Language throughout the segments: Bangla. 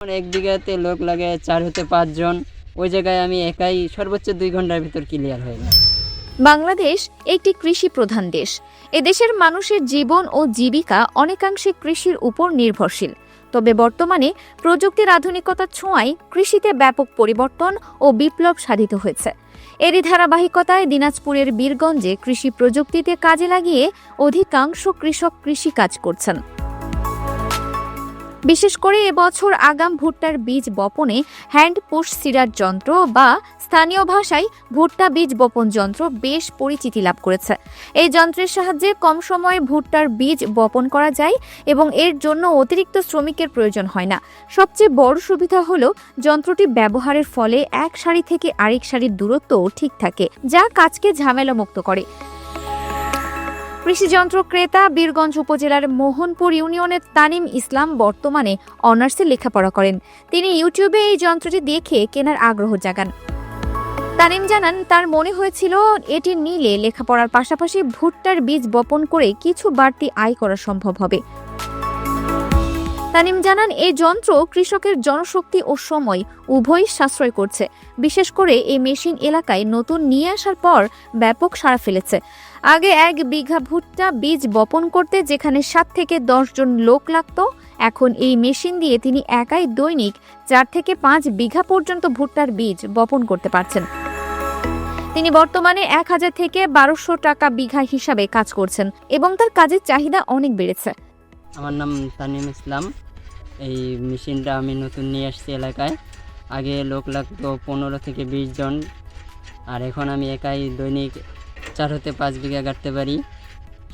এক বিঘাতে লোক লাগে 4 হতে 5 জন। ওই জায়গায় আমি একাই সর্বোচ্চ 2 ঘন্টার ভিতর ক্লিয়ার হয়ে যায়। বাংলাদেশ একটি কৃষি প্রধান দেশ। এ দেশের মানুষের জীবন ও জীবিকা অনেকাংশে কৃষির উপর নির্ভরশীল। তবে বর্তমানে প্রযুক্তির আধুনিকতার ছোঁয়ায় কৃষিতে ব্যাপক পরিবর্তন ও বিপ্লব সাধিত হয়েছে। এরই ধারাবাহিকতায় দিনাজপুরের বীরগঞ্জে কৃষি প্রযুক্তিতে কাজে লাগিয়ে অধিকাংশ কৃষক কৃষিকাজ করছেন। বিশেষ করে এবছর আগাম ভুট্টার বীজ বপনে হ্যান্ড পুশ সিডার যন্ত্র বা স্থানীয় ভাষায় ভুট্টা বীজ বপন যন্ত্র বেশ পরিচিতি লাভ করেছে। এই যন্ত্রের সাহায্যে কম সময়ে ভুট্টার বীজ বপন করা যায় এবং এর জন্য অতিরিক্ত শ্রমিকের প্রয়োজন হয় না। সবচেয়ে বড় সুবিধা হলো যন্ত্রটি ব্যবহারের ফলে এক সারি থেকে আরেক সারির দূরত্ব ঠিক থাকে, যা কাজকে ঝামেলামুক্ত করে। কৃষিযন্ত্র ক্রেতা বীরগঞ্জ উপজেলার মোহনপুর ইউনিয়নের তানিম ইসলাম বর্তমানে অনার্সে লেখাপড়া করেন। তিনি ইউটিউবে এই যন্ত্রটি দেখে কেনার আগ্রহ জাগান। তানিম জানান, তার মনে হয়েছিল এটি নিলে লেখাপড়ার পাশাপাশি ভুট্টার বীজ বপন করে কিছু বাড়তি আয় করা সম্ভব হবে। তানিম জানান, এই যন্ত্র কৃষকের জনশক্তি ও সময় উভয়ই সাশ্রয় করছে। বিশেষ করে এই মেশিন এলাকায় নতুন নিয়ে আসার পর ব্যাপক সাড়া ফেলেছে। আগে 1 বিঘা ভুট্টা বীজ বপন করতে যেখানে 7 থেকে 10 জন লোক লাগত, এখন এই মেশিন দিয়ে তিনি একাই দৈনিক 4 থেকে 5 বিঘা পর্যন্ত ভুট্টার বীজ বপন করতে পারছেন। তিনি বর্তমানে 1000 থেকে 1200 টাকা বিঘা হিসাবে কাজ করছেন এবং তার কাজের চাহিদা অনেক বেড়েছে। আমার নাম তানিম ইসলাম। এই মেশিনটা আমি নতুন নিয়ে আসছি এলাকায়। আগে লোক লাগতো 15 থেকে 20 জন, আর এখন আমি একাই দৈনিক 4 হতে 5 বিঘা গাঁটতে পারি।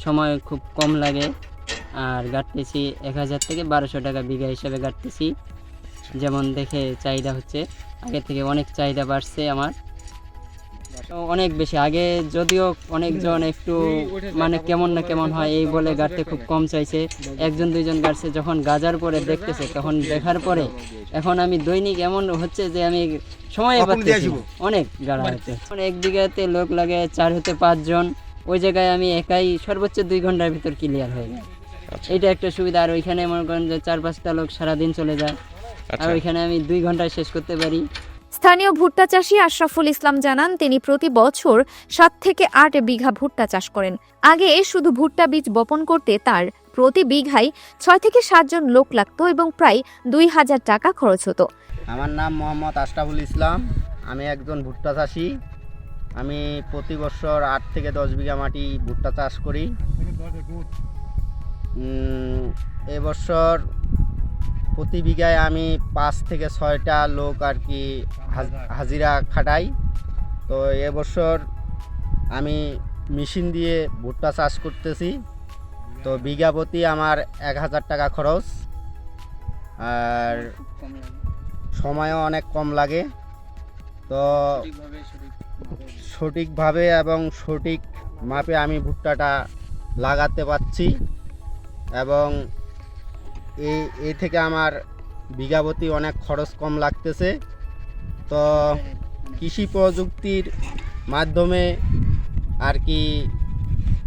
সময় খুব কম লাগে, আর গাঁটতেছি 1000 থেকে 1200 টাকা বিঘা হিসাবে গাঁটতেছি। যেমন দেখে চাহিদা হচ্ছে, আগে থেকে অনেক চাহিদা বাড়ছে আমার, অনেক বেশি। আগে যদিও অনেকজন একটু মানে কেমন না কেমন হয় এই বলে গাড়তে খুব কম চাইছে, 1 2 জন গাড়ছে। যখন গাজার পরে দেখতেছে, তখন দেখার পরে এখন আমি দৈনিক এমন হচ্ছে যে আমি সময় পাচ্ছি, অনেক গাড়া হচ্ছে। এক বিঘাতে লোক লাগে 4 হতে 5 জন। ওই জায়গায় আমি একাই সর্বোচ্চ 2 ঘন্টার ভিতর ক্লিয়ার হয়ে যায়। এইটা একটা সুবিধা। আর ওইখানে মনে করেন যে 4-5টা লোক সারাদিন চলে যায়, আর ওইখানে আমি 2 ঘন্টায় শেষ করতে পারি। স্থানীয় ভুট্টা চাষী আশরাফুল ইসলাম জানান, তিনি প্রতি বছর 7 থেকে 8 বিঘা ভুট্টা চাষ করেন। আগে শুধু ভুট্টা বীজ বপন করতে তার প্রতি বিঘায় 6 থেকে 7 জন লোক লাগতো এবং প্রায় 2000 টাকা খরচ হতো। আমার নাম মোহাম্মদ আশরাফুল ইসলাম। আমি একজন ভুট্টা চাষি। আমি প্রতি বছর 8 থেকে 10 বিঘা মাটি ভুট্টা চাষ করি। এবছর প্রতি বিঘায় আমি 5 থেকে 6টা লোক আর কি হাজিরা খাটাই। তো এবছর আমি মেশিন দিয়ে ভুট্টা চাষ করতেছি। তো বিঘা প্রতি আমার 1000 টাকা খরচ, আর সময়ও অনেক কম লাগে। তো সঠিকভাবে এবং সঠিক মাপে আমি ভুট্টাটা লাগাতে পারছি, এবং এই থেকে আমার বিঘাপতি অনেক খরচ কম লাগতেছে। তো কৃষি প্রযুক্তির মাধ্যমে আর কি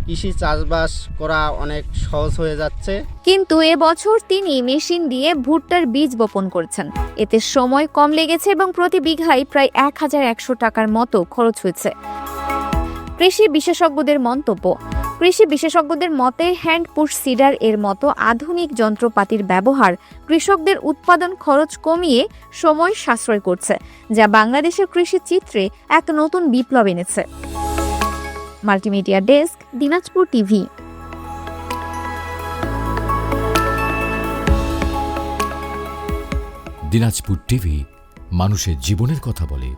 কৃষি চাষবাস করা অনেক সহজ হয়ে যাচ্ছে। কিন্তু এবছর তিনি মেশিন দিয়ে ভুট্টার বীজ বপন করছেন। এতে সময় কম লেগেছে এবং প্রতি বিঘায় প্রায় 1100 টাকার মতো খরচ হয়েছে। কৃষি বিশেষজ্ঞদের মতে হ্যান্ড পুশ সিডার এর মতো আধুনিক যন্ত্রপাতির ব্যবহার কৃষকদের উৎপাদন খরচ কমিয়ে সময় সাশ্রয় করছে, যা বাংলাদেশের কৃষি চিত্রে এক নতুন বিপ্লব এনেছে। Multimedia desk, Dinajpur TV. Dinajpur TV মানুষের জীবনের কথা বলে।